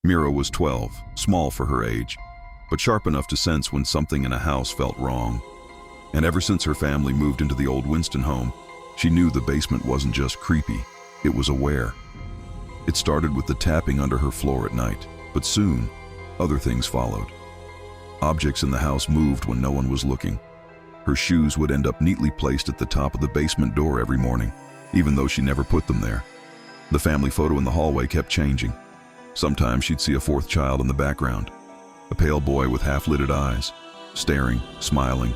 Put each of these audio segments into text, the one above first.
Mira was 12, small for her age, but sharp enough to sense when something in a house felt wrong. And ever since her family moved into the old Winston home, she knew the basement wasn't just creepy, it was aware. It started with the tapping under her floor at night, but soon, other things followed. Objects in the house moved when no one was looking. Her shoes would end up neatly placed at the top of the basement door every morning, even though she never put them there. The family photo in the hallway kept changing. Sometimes she'd see a fourth child in the background, a pale boy with half-lidded eyes, staring, smiling.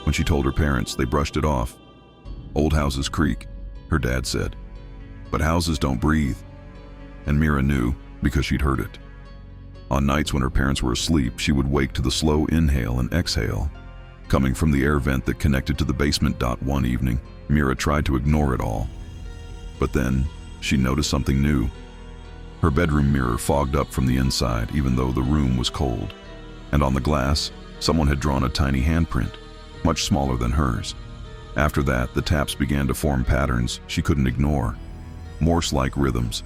When she told her parents, they brushed it off. Old houses creak, her dad said, but houses don't breathe. And Mira knew because she'd heard it. On nights when her parents were asleep, she would wake to the slow inhale and exhale, coming from the air vent that connected to the basement. One evening, Mira tried to ignore it all. But then, she noticed something new. Her bedroom mirror fogged up from the inside, even though the room was cold. And on the glass, someone had drawn a tiny handprint, much smaller than hers. After that, the taps began to form patterns she couldn't ignore, Morse-like rhythms.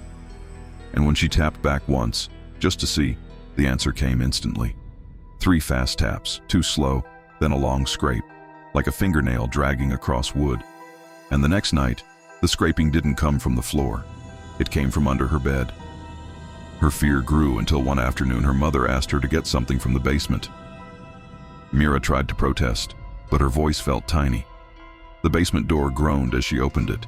And when she tapped back once, just to see, the answer came instantly. 3 fast taps, 2 slow, then a long scrape, like a fingernail dragging across wood. And the next night, the scraping didn't come from the floor. It came from under her bed. Her fear grew until one afternoon her mother asked her to get something from the basement. Mira tried to protest, but her voice felt tiny. The basement door groaned as she opened it,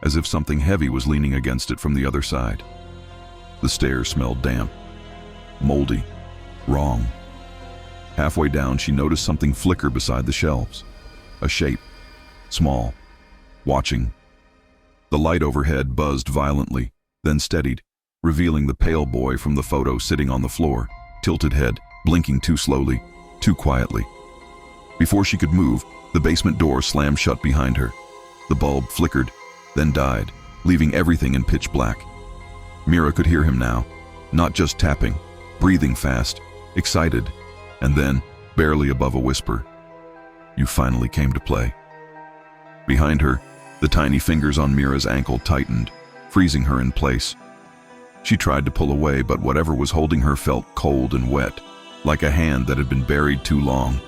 as if something heavy was leaning against it from the other side. The stairs smelled damp, moldy, wrong. Halfway down, she noticed something flicker beside the shelves. A shape, small, watching. The light overhead buzzed violently, then steadied, revealing the pale boy from the photo sitting on the floor, tilted head, blinking too slowly, too quietly. Before she could move, the basement door slammed shut behind her. The bulb flickered, then died, leaving everything in pitch black. Mira could hear him now, not just tapping, breathing fast, excited, and then, barely above a whisper, "You finally came to play." Behind her, the tiny fingers on Mira's ankle tightened, freezing her in place. She tried to pull away, but whatever was holding her felt cold and wet, like a hand that had been buried too long.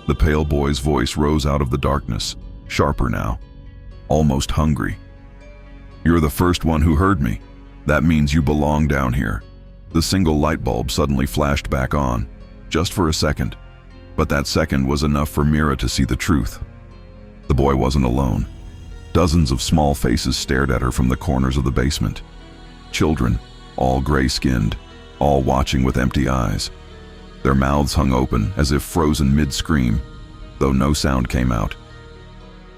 The pale boy's voice rose out of the darkness, sharper now, almost hungry. "You're the first one who heard me. That means you belong down here." The single light bulb suddenly flashed back on, just for a second. But that second was enough for Mira to see the truth. The boy wasn't alone. Dozens of small faces stared at her from the corners of the basement. Children, all gray-skinned, all watching with empty eyes. Their mouths hung open as if frozen mid-scream, though no sound came out.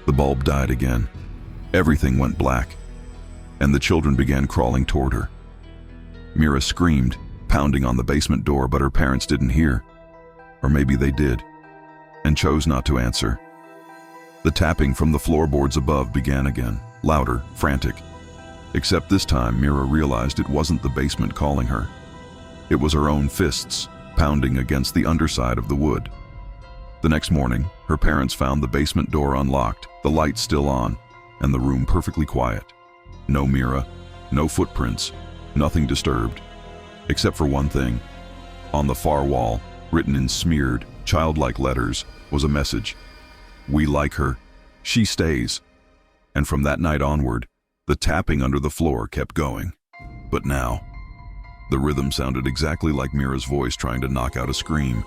The bulb died again. Everything went black, and the children began crawling toward her. Mira screamed, pounding on the basement door, but her parents didn't hear. Or maybe they did, and chose not to answer. The tapping from the floorboards above began again, louder, frantic. Except this time, Mira realized it wasn't the basement calling her. It was her own fists, pounding against the underside of the wood. The next morning, her parents found the basement door unlocked, the lights still on, and the room perfectly quiet. No Mira, no footprints, nothing disturbed. Except for one thing. On the far wall, written in smeared, childlike letters, was a message. "We like her. She stays." And from that night onward, the tapping under the floor kept going. But now, the rhythm sounded exactly like Mira's voice trying to knock out a scream.